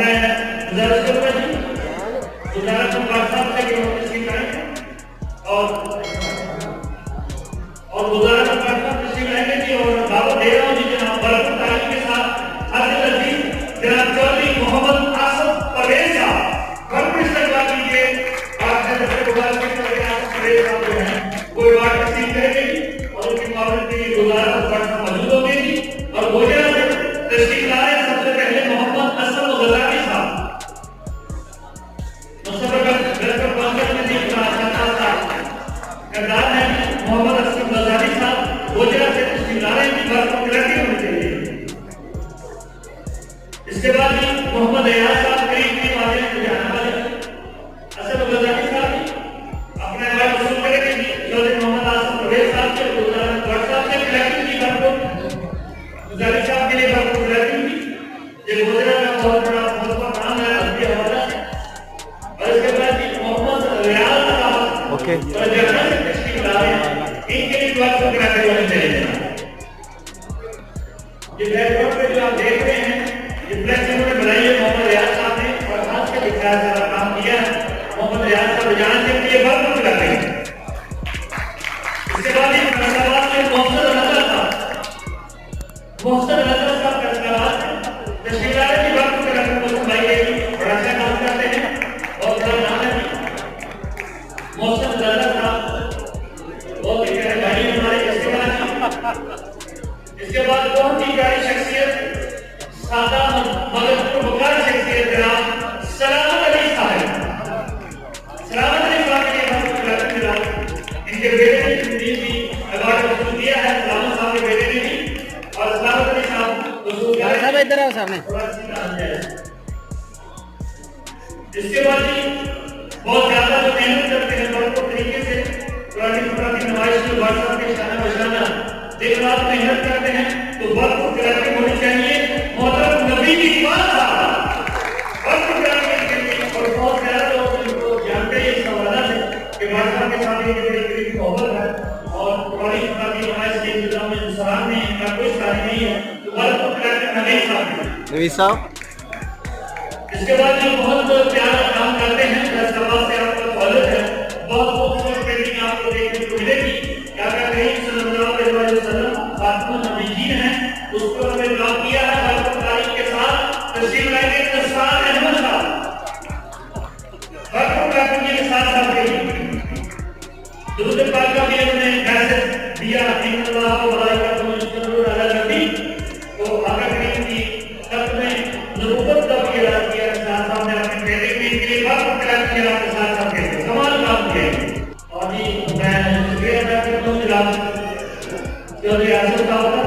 मैं गुजारिश करूंगा जी, गुजारिश साहब से कि वो तस्वीर लाएंगे और गुजारिश साहब तस्वीर लाएंगे जी। और दावा दे रहा हूँ जी जनाब भरपूर तारीफ के साथ हाजिर अजीज जनाब चौधरी मोहम्मद आसिफ परवेज साहब भरपूर इस्तकबाल कीजिए। आज से सबसे गुजारिश करके आसिफ परवेज साहब जो है वो अवार्ड तकसीम करेंगे और उनकी मामले के लिए गुजारिश मौजूद होंगे जी। और भोजन तस्वीर ला रहे हैं सबसे पहले मोहम्मद असलम गजाली साहब। करदार है मोहम्मद असलम गजाली साहब भोजन से तस्वीर ला रहे हैं कि भारत को गिरफ्तार होनी चाहिए। इसके बाद ही मोहम्मद एयाज साहब करीब के माध्यम से जाने वाले असलम गजाली साहब अपने अवार्ड वसूल करेंगे जी। चौधरी मोहम्मद आसिफ परवेज साहब से व्हाट्सएप से कलेक्टिव की भारत गजाली साहब के लिए भारत कलेक्टिव की ये भोजन का बहुत बड़ा काम है अभी हमारा। और इसके बाद जी मोहम्मद रियाज साहब ओके और जगह से तस्वीर ला रहे हैं इनके लिए दुआ कराने वाले चाहिए। ये बैकग्राउंड पे जो आप देख रहे हैं ये प्रेस इन्होंने बनाई है मोहम्मद रियाज साहब ने और खास कर दिखाया सारा काम किया है मोहम्मद रियाज साहब जान के लिए बहुत कुछ करते हैं। इसके बाद ये फैसलाबाद में मोहम्मद नजर साहब फैसलाबाद में तस्वीर ला रहे हैं बात कुछ करते हैं भाई ये बड़ा अच्छा काम करते हैं और बड़ा नाम है मोहम्मद नजर साहब बहुत ही प्यारे भाई हमारे। इसके बाद बहुत ही प्यारी शख्सियत सादा मगर पुरवकार शख्सियत जनाब सलामत अली साहब। सलामत अली साहब के इनके बेटे ने जिंदगी भी अवार्ड वसूल किया है सलामत साहब के बेटे ने भी और सलामत अली साहब वसूल किया है। इधर आओ सामने। इसके बाद जी बहुत ज्यादा जो मेहनत करते हैं भरपूर तरीके से पुरानी नमाइश में व्हाट्सएप पे शाना बशाना दिन रात मेहनत करते हैं तो भरपूर कराटे होनी चाहिए। मोहतरम नबी की बात भरपूर कराटे के लिए और बहुत ज्यादा लोग इनको जानते हैं इस हवाला से कि व्हाट्सएप के साथ ये बड़ी करीबी मोहब्बत है और पुरानी नमाइश के इंतजाम में इंसान में इनका कोई साथी नहीं है तो भरपूर कराटे नबी साहब। इसके बाद जो बहुत प्यारा काम करते हैं फैसलाबाद से आपका कॉलेज है बहुत खूबसूरत पेंटिंग आपको देखने को मिलेगी। क्या कहते हैं सल्लल्लाहु अलैहि वसल्लम खातमुन नबिय्यीन है उसको हमने काम किया है भारत तारीख के साथ तस्वीर लाएंगे दस्तार अहमद साहब भारत तारीख के साथ साथ दुरूद पाक का भी हमने मैसेज दिया अल्लाह व मलाइकतुहु युसल्लूना अला नबी तो आका करीम की तब में नबूवत का भी ऐलान किया साथ साथ में अपने बेटे के लिए भारत तारीख के साथ साथ कमाल काम किया। और जी मैं शुक्रिया अदा करता हूँ जनाब चौधरी आसिफ साहब का।